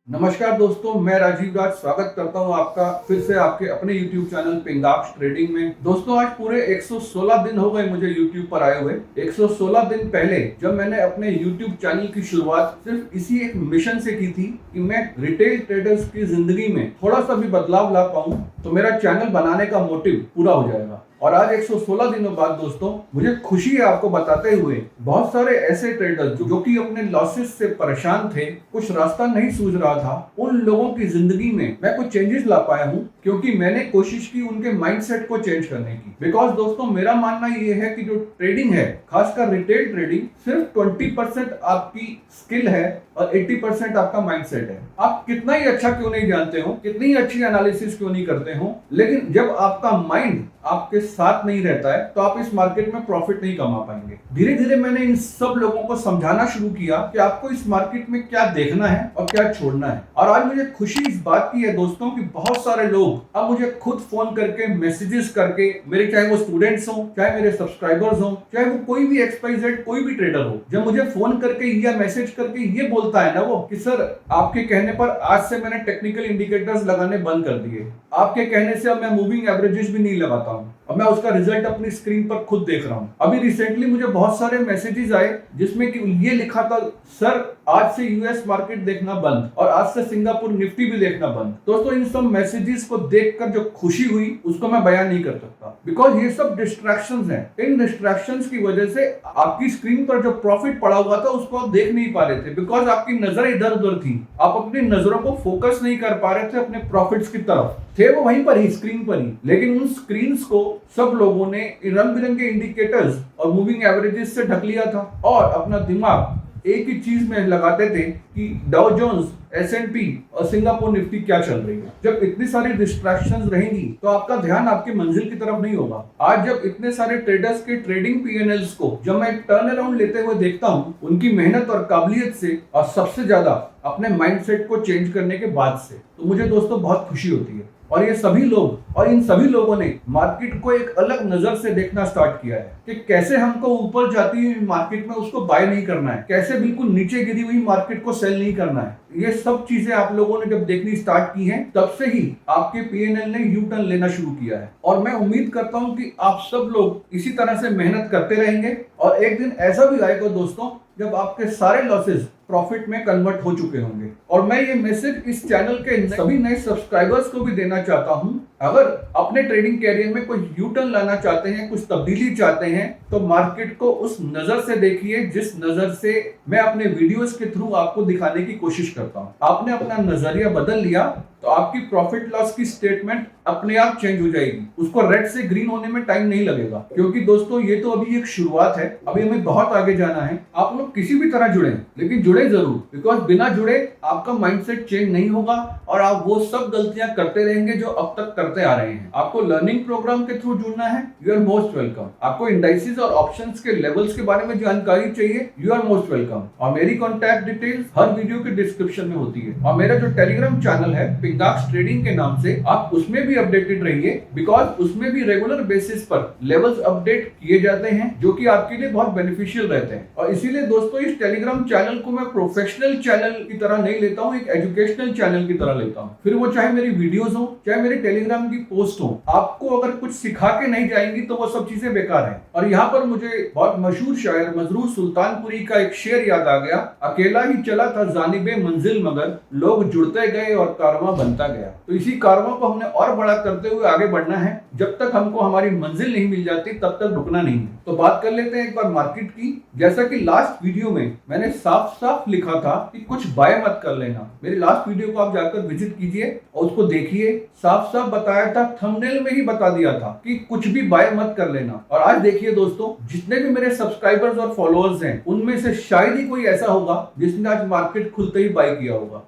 नमस्कार दोस्तों, मैं राजीव राज स्वागत करता हूं आपका फिर से आपके अपने YouTube चैनल पिंगाक्स ट्रेडिंग में। दोस्तों, आज पूरे 116 दिन हो गए मुझे YouTube पर आए हुए। 116 दिन पहले जब मैंने अपने YouTube चैनल की शुरुआत सिर्फ इसी एक मिशन से की थी कि मैं रिटेल ट्रेडर्स की जिंदगी में थोड़ा सा भी बदलाव ला पाऊं, तो मेरा चैनल बनाने का मोटिव पूरा हो जाएगा। और आज 116 दिनों बाद दोस्तों, मुझे खुशी है आपको बताते हुए, बहुत सारे ऐसे ट्रेडर्स जो कि अपने लॉसेस से परेशान थे, कुछ रास्ता नहीं सूझ रहा था, उन लोगों की जिंदगी में मैं कुछ चेंजेस ला पाया हूं, क्योंकि मैंने कोशिश की उनके माइंडसेट को चेंज करने की। बिकॉज दोस्तों, मेरा मानना ये है कि जो ट्रेडिंग है, खासकर रिटेल ट्रेडिंग, सिर्फ 20% आपकी स्किल है और 80% आपका माइंडसेट है। आप कितना ही अच्छा क्यों नहीं जानते हो, कितनी ही अच्छी एनालिसिस क्यों नहीं करते हो, लेकिन जब आपका माइंड आपके साथ नहीं रहता है तो आप इस मार्केट में प्रॉफिट नहीं कमा पाएंगे। धीरे धीरे मैंने इन सब लोगों को समझाना शुरू किया कि आपको इस मार्केट में क्या देखना है और क्या छोड़ना है। और आज मुझे खुशी इस बात की है दोस्तों कि बहुत सारे लोग अब मुझे खुद फोन करके, मैसेजेस करके, मेरे चाहे वो स्टूडेंट्स हो, चाहे मेरे सब्सक्राइबर्स हो, चाहे वो कोई भी XYZ कोई भी ट्रेडर हो, जब मुझे फोन करके या मैसेज करके ये बोलता है ना वो कि सर, आपके कहने पर आज से मैंने टेक्निकल इंडिकेटर्स लगाने बंद कर दिए, आपके कहने से अब मैं मूविंग एवरेजेस भी नहीं लगाता हूं, और मैं उसका रिजल्ट अपनी स्क्रीन पर खुद देख रहा हूं। अभी रिसेंटली मुझे बहुत सारे मैसेजेस आए जिसमें कि ये लिखा था, सर आज से यूएस मार्केट देखना बंद और आज से सिंगापुर निफ्टी भी देखना बंद। दोस्तों, इन सब मैसेजेस को देखकर जो खुशी हुई उसको मैं बयान नहीं कर सकता, बिकॉज ये सब डिस्ट्रैक्शंस हैं। इन डिस्ट्रैक्शंस की वजह से आपकी स्क्रीन पर जो प्रॉफिट पड़ा हुआ था उसको आप देख नहीं पा रहे थे, बिकॉज आपकी नजर इधर उधर थी। आप अपनी नजरों को फोकस नहीं कर पा रहे थे अपने प्रॉफिट्स की तरफ, थे वो वहीं पर ही, स्क्रीन पर ही। लेकिन उन स्क्रीन्स को सब लोगों ने रंग बिरंगे इंडिकेटर्स और मूविंग एवरेजेस से ढक लिया था और अपना दिमाग एक ही चीज में लगाते थे कि डाउ जोन्स, S&P और सिंगापुर निफ्टी क्या चल रही है। जब इतनी सारी डिस्ट्रैक्शंस रहेंगी तो आपका ध्यान आपकी मंजिल की तरफ नहीं होगा। आज जब इतने सारे ट्रेडर्स के ट्रेडिंग P&Ls को जब मैं टर्न अराउंड लेते हुए देखता हूं, उनकी मेहनत और काबिलियत से, और सबसे ज्यादा अपने माइंडसेट को चेंज करने के बाद से, तो मुझे दोस्तों बहुत खुशी होती है। और ये सभी लोग और इन सभी लोगों ने मार्केट को एक अलग नजर से देखना स्टार्ट किया है कि कैसे हमको ऊपर जाती हुई मार्केट में उसको बाय नहीं करना है, कैसे बिल्कुल नीचे गिरी हुई मार्केट को सेल नहीं करना है। ये सब चीजें आप लोगों ने जब देखनी स्टार्ट की हैं, तब से ही आपके P&L ने यू टर्न लेना शुरू किया है। और मैं उम्मीद करता हूं कि आप सब लोग इसी तरह से मेहनत करते रहेंगे और एक दिन ऐसा भी आएगा दोस्तों जब आपके सारे लॉसेस प्रॉफिट में कन्वर्ट हो चुके होंगे। और मैं ये मैसेज इस चैनल के सभी नए सब्सक्राइबर्स को भी देना चाहता हूं, अगर अपने ट्रेडिंग कैरियर में कोई यू टर्न लाना चाहते हैं, कुछ तब्दीली चाहते हैं, तो मार्केट को उस नजर से देखिए जिस नजर से मैं अपने वीडियोस के थ्रू आपको दिखाने की कोशिश करता हूं। आपने अपना नजरिया बदल लिया तो आपकी प्रॉफिट लॉस की स्टेटमेंट अपने आप चेंज हो जाएगी। उसको रेड से ग्रीन होने में टाइम नहीं लगेगा, क्योंकि दोस्तों ये तो अभी एक शुरुआत है, अभी हमें बहुत आगे जाना है। आप लोग किसी भी तरह जुड़े, लेकिन जुड़े जरूर, बिकॉज बिना जुड़े आपका माइंडसेट चेंज नहीं होगा और आप वो सब गलतियां करते रहेंगे जो अब तक करते आ रहे हैं। आपको लर्निंग प्रोग्राम के थ्रू जुड़ना है, यू आर मोस्ट वेलकम। आपको इंडाइसेस और ऑप्शंस के लेवल्स के बारे में जानकारी चाहिए, यू आर मोस्ट वेलकम। और मेरी कॉन्टैक्ट डिटेल्स हर वीडियो के डिस्क्रिप्शन में होती है। और मेरा जो टेलीग्राम चैनल है पिंगाक्स ट्रेडिंग के नाम से, आप उसमें भी अपडेटेड रहिए, बिकॉज उसमें भी रेगुलर बेसिस पर लेवल्स अपडेट किए जाते हैं जो कि आपके लिए बहुत बेनिफिशियल रहते हैं। और इसीलिए दोस्तों, इस टेलीग्राम चैनल को मैं प्रोफेशनल चैनल की तरह नहीं लेता हूं, एक एजुकेशनल चैनल की तरह लेता हूं। फिर वो चाहे मेरी वीडियोस हो, चाहे मेरे टेलीग्राम की पोस्ट हो, आपको अगर कुछ सिखा के नहीं जाएंगी तो वो सब चीजें बेकार है। और यहाँ पर मुझे बहुत मशहूर शायर मजरूर सुल्तानपुरी का एक शेर याद आ गया, अकेला ही चला था जानिबे मंजिल मगर लोग जुड़ते गए और कारवां बनता गया। तो इसी कारवां को हमने और बड़ा करते हुए आगे बढ़ना है। जब तक हमको हमारी मंजिल नहीं मिल जाती तब तक रुकना नहीं है। तो बात कर लेते हैं एक बार मार्केट की। जैसा कि लास्ट वीडियो में मैंने साफ साफ लिखा था कि कुछ बाय मत कर लेना। मेरी लास्ट वीडियो को आप जाकर विजिट कीजिए और उसको देखिए, साफ साफ बताया था, थंबनेल में ही बता दिया था कि कुछ भी बाय मत कर लेना। और आज देखिए दोस्तों, जितने भी मेरे सब्सक्राइबर्स और फॉलोअर्स हैं, उनमें से शायद ही कोई ऐसा होगा जिसने आज मार्केट खुलते ही बाय किया होगा,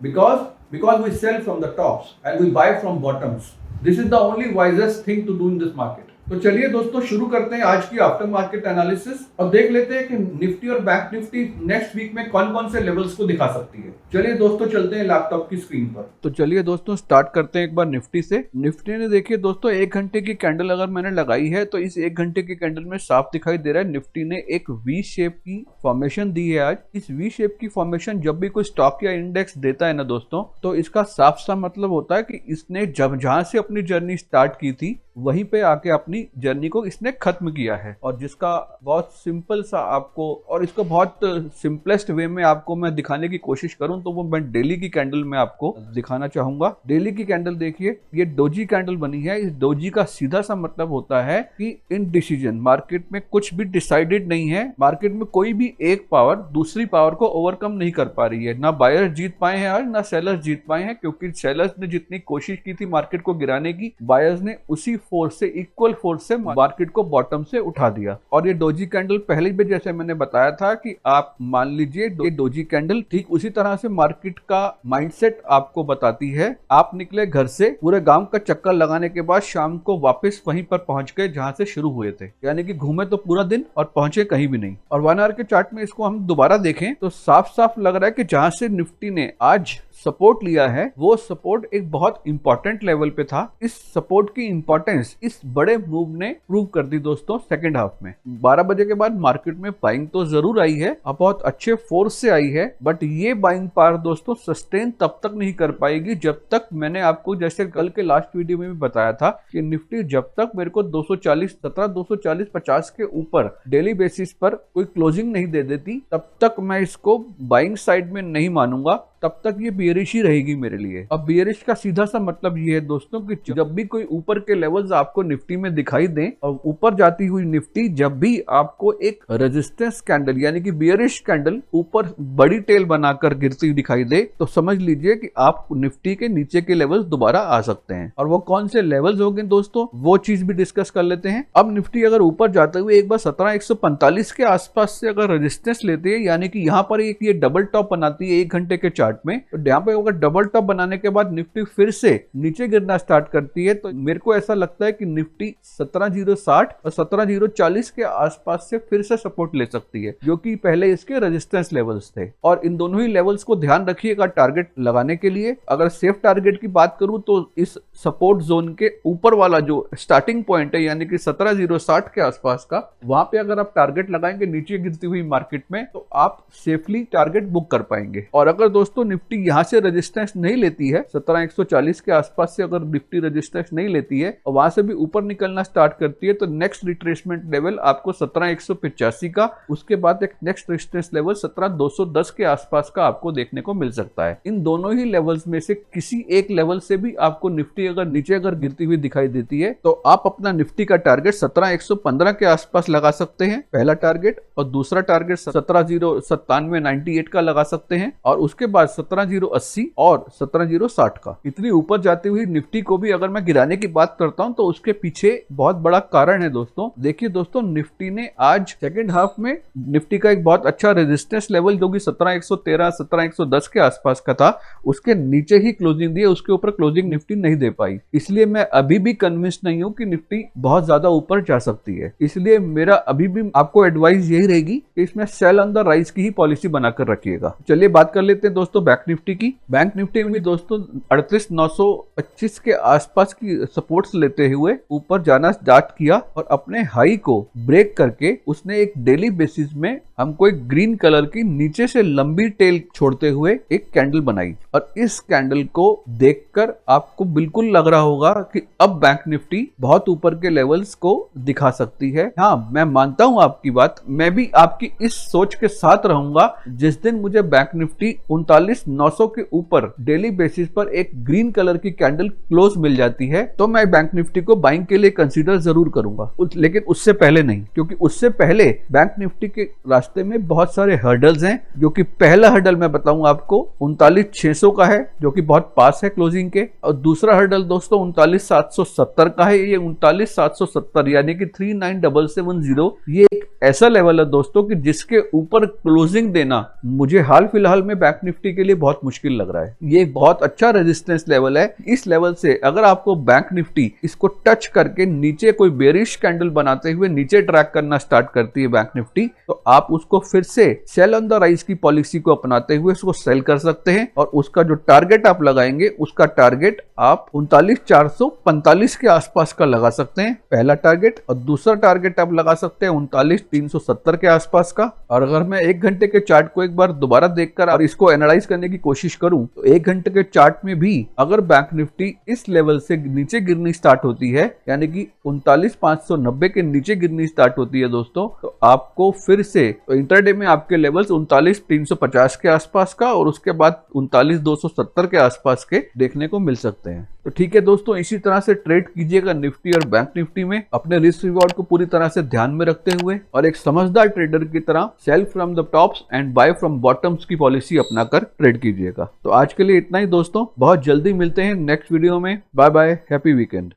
because we sell from the tops and we buy from bottoms. This is the only wisest thing to do in this market. तो चलिए दोस्तों शुरू करते हैं आज की आफ्टर मार्केट एनालिसिस और देख लेते हैं कि निफ्टी और बैंक निफ्टी नेक्स्ट वीक में कौन कौन से लेवल्स को दिखा सकती है। चलिए दोस्तों चलते हैं लैपटॉप की स्क्रीन पर। तो चलिए दोस्तों स्टार्ट करते हैं एक बार निफ्टी से। निफ्टी ने देखिए दोस्तों 1 घंटे की कैंडल अगर मैंने लगाई है तो इस 1 घंटे की कैंडल में साफ दिखाई दे रहा है निफ्टी ने एक वी शेप की फॉर्मेशन दी है आज। इस वी शेप की फॉर्मेशन जब भी कोई स्टॉक या इंडेक्स देता है ना दोस्तों, तो इसका साफ साफ मतलब होता है कि इसने जब जहां से अपनी जर्नी स्टार्ट की थी वहीं पे आके अपनी जर्नी को इसने खत्म किया है। और जिसका बहुत सिंपल सा आपको और इसको बहुत सिंपलेस्ट वे में आपको मैं दिखाने की कोशिश करूं तो वो मैं डेली की कैंडल में आपको दिखाना चाहूंगा। डेली की कैंडल देखिए, ये डोजी कैंडल बनी है। इस डोजी का सीधा सा मतलब होता है कि इनडिसीजन, मार्केट में कुछ भी डिसाइडेड नहीं है। मार्केट में कोई भी एक पावर दूसरी पावर को ओवरकम नहीं कर पा रही है। ना बायर्स जीत पाए हैं आज, ना सेलर्स जीत पाए हैं, क्योंकि सेलर्स ने जितनी कोशिश की थी मार्केट को गिराने की, बायर्स ने उसी फोर्स से, इक्वल फोर्स से मार्केट को बॉटम से उठा दिया। और ये डोजी कैंडल पहले भी जैसे मैंने बताया था कि आप मान लीजिए ये डोजी कैंडल ठीक उसी तरह से मार्केट का माइंडसेट आपको बताती है। आप निकले घर से, पूरे गांव का चक्कर लगाने के बाद शाम को वापस वहीं पर पहुंच गए जहां से शुरू हुए थे, यानी कि घूमे तो पूरा दिन और पहुंचे कहीं भी नहीं। और 1 आवर के चार्ट में इसको हम दोबारा देखें तो साफ साफ लग रहा है कि जहां से निफ्टी ने आज सपोर्ट लिया है वो सपोर्ट एक बहुत इंपॉर्टेंट लेवल पे था। इस सपोर्ट की इंपॉर्टेंस इस बड़े मूव ने प्रूव कर दी दोस्तों सेकंड हाफ में। 12 बजे के बाद मार्केट में बाइंग तो जरूर आई है, अब बहुत अच्छे फोर्स से आई है, बट ये बाइंग पावर दोस्तों सस्टेन तब तक नहीं कर पाएगी जब तक, मैंने आपको जैसे कल के लास्ट वीडियो में भी बताया था कि निफ्टी जब तक मेरे को 240-50 के ऊपर डेली बेसिस पर कोई क्लोजिंग नहीं दे देती तब तक मैं इसको बाइंग साइड में नहीं मानूंगा, तब तक ये बियरिश ही रहेगी मेरे लिए। अब बियरिश का सीधा सा मतलब ये है दोस्तों कि जब भी कोई ऊपर के लेवल्स आपको निफ्टी में दिखाई दें और ऊपर जाती हुई निफ्टी जब भी आपको एक रेजिस्टेंस कैंडल यानी कि बियरिश कैंडल ऊपर बड़ी टेल बनाकर गिरती हुई दिखाई दे, तो समझ लीजिए कि आप निफ्टी के नीचे के लेवल्स दोबारा आ सकते हैं। और वो कौन से लेवल्स होंगे दोस्तों, वो चीज भी डिस्कस कर लेते हैं। अब निफ्टी अगर ऊपर जाते हुए एक बार 17,145 के आसपास से अगर रेजिस्टेंस लेती है, यानी कि यहाँ पर एक ये डबल टॉप बनाती है 1 घंटे के चार्ट में, तो यहाँ पे अगर डबल टॉप बनाने के बाद निफ्टी फिर से नीचे गिरना स्टार्ट करती है, तो मेरे को ऐसा लगता है कि निफ्टी 17,060 और 17,040 के आसपास से फिर से सपोर्ट ले सकती है, जो कि पहले इसके रेजिस्टेंस लेवल्स थे। और इन दोनों ही लेवल्स को ध्यान रखिएगा टारगेट लगाने के लिए। अगर सेफ टारगेट की बात करूं तो इस सपोर्ट जोन के ऊपर वाला जो स्टार्टिंग पॉइंट है यानी कि 17,060 के आसपास का, वहां पे अगर आप टारगेट लगाएंगे नीचे गिरती हुई मार्केट में तो आप सेफली टारगेट बुक कर पाएंगे। और अगर दोस्तों निफ्टी यहां से रेजिस्टेंस नहीं लेती है, 17,140 के आसपास से अगर निफ्टी रेजिस्टेंस नहीं लेती है और वहां से भी ऊपर निकलना स्टार्ट करती है, तो नेक्स्ट रिट्रेसमेंट लेवल आपको 17,185 का, उसके बाद एक नेक्स्ट रेजिस्टेंस लेवल 17,210 के आसपास का आपको देखने को मिल सकता है। इन दोनों ही लेवल्स में से किसी एक लेवल से भी आपको निफ्टी अगर नीचे अगर गिरती हुई दिखाई देती है तो आप अपना निफ्टी का टारगेट 17,115 के आसपास लगा सकते हैं, पहला टारगेट, और दूसरा टारगेट 17,097-98 का लगा सकते हैं, और उसके बाद 17,080 और 17,060 का। इतनी ऊपर जाती हुई निफ्टी को भी अगर मैं गिराने की बात करता हूं तो उसके पीछे बहुत बड़ा कारण है दोस्तों। देखिए दोस्तों, निफ्टी ने आज सेकंड हाफ में निफ्टी का एक बहुत अच्छा रेजिस्टेंस लेवल जो कि 17,113 17,110 के आसपास का था, उसके नीचे ही क्लोजिंग दी है, उसके ऊपर क्लोजिंग निफ्टी नहीं दे पाई। इसलिए मैं अभी भी कन्विंस नहीं हूं कि निफ्टी बहुत ज्यादा ऊपर जा सकती है। इसलिए मेरा अभी भी आपको एडवाइस यही रहेगी कि इसमें सेल ऑन द राइज की ही पॉलिसी बनाकर रखिएगा। चलिए बात कर लेते हैं दोस्तों बैंक निफ्टी की। बैंक निफ्टी में दोस्तों 38,925 के आसपास की सपोर्ट्स लेते हुए ऊपर जाना स्टार्ट किया और अपने हाई को ब्रेक करके उसने एक डेली बेसिस में हमको एक ग्रीन कलर की नीचे से लंबी टेल छोड़ते हुए एक कैंडल बनाई। और इस कैंडल को देखकर आपको बिल्कुल लग रहा होगा कि अब बैंक निफ्टी बहुत ऊपर के लेवल्स को दिखा सकती है। हाँ, मैं मानता हूं आपकी बात, मैं भी आपकी इस सोच के साथ रहूंगा। जिस दिन मुझे बैंक निफ्टी 39,900 के ऊपर डेली बेसिस पर एक ग्रीन कलर की कैंडल क्लोज मिल जाती है तो मैं बैंक निफ्टी को बाइंग के लिए कंसीडर जरूर करूंगा, लेकिन उससे पहले नहीं, क्योंकि उससे पहले बैंक निफ्टी के रास्ते में बहुत सारे हर्डल्स हैं। जो कि पहला हर्डल मैं बताऊं आपको 39,600 का है, जो कि बहुत पास है क्लोजिंग के, और दूसरा हर्डल दोस्तों 39,770 का है। ये 39,770 यानी कि 39,770 ये एक ऐसा लेवल है दोस्तों कि जिसके ऊपर क्लोजिंग देना मुझे हाल फिलहाल में बैंक निफ्टी निफ्टी के लिए बहुत मुश्किल लग रहा है। ये एक बहुत अच्छा रेजिस्टेंस लेवल है। इस लेवल से अगर आपको बैंक निफ्टी इसको टच करके नीचे कोई बेरिश कैंडल बनाते हुए नीचे ट्रैक करना स्टार्ट करती है बैंक निफ्टी, तो आप उसको फिर से सेल ऑन द राइज की पॉलिसी को अपनाते हुए उसको सेल कर सकते हैं और उसका जो टारगेट आप लगाएंगे उसका टारगेट आप 39,445 के आसपास का लगा सकते हैं, पहला टारगेट। और दूसरा टारगेट आप लगा सकते हैं 39,370 के आसपास का। और अगर मैं 1 घंटे के चार्ट को एक बार दोबारा देखकर और इसको एनालाइज करने की कोशिश करूं तो 1 घंटे के चार्ट में भी अगर बैंक निफ्टी इस लेवल से नीचे गिरनी स्टार्ट होती है, यानी कि 39,590 के नीचे गिरनी स्टार्ट होती है दोस्तों, तो आपको फिर से इंटरडे में आपके लेवल्स 39,350 के आसपास का और उसके बाद 39,270 के आसपास के देखने को मिल सकते हैं। तो ठीक है दोस्तों, इसी तरह से ट्रेड कीजिएगा निफ्टी और बैंक निफ्टी में, अपने रिस्क रिवॉर्ड को पूरी तरह से ध्यान में रखते हुए और एक समझदार ट्रेडर की तरह sell from the tops and buy from bottoms की पॉलिसी अपनाकर ट्रेड कीजिएगा। तो आज के लिए इतना ही दोस्तों, बहुत जल्दी मिलते हैं नेक्स्ट वीडियो में। Bye bye, happy weekend.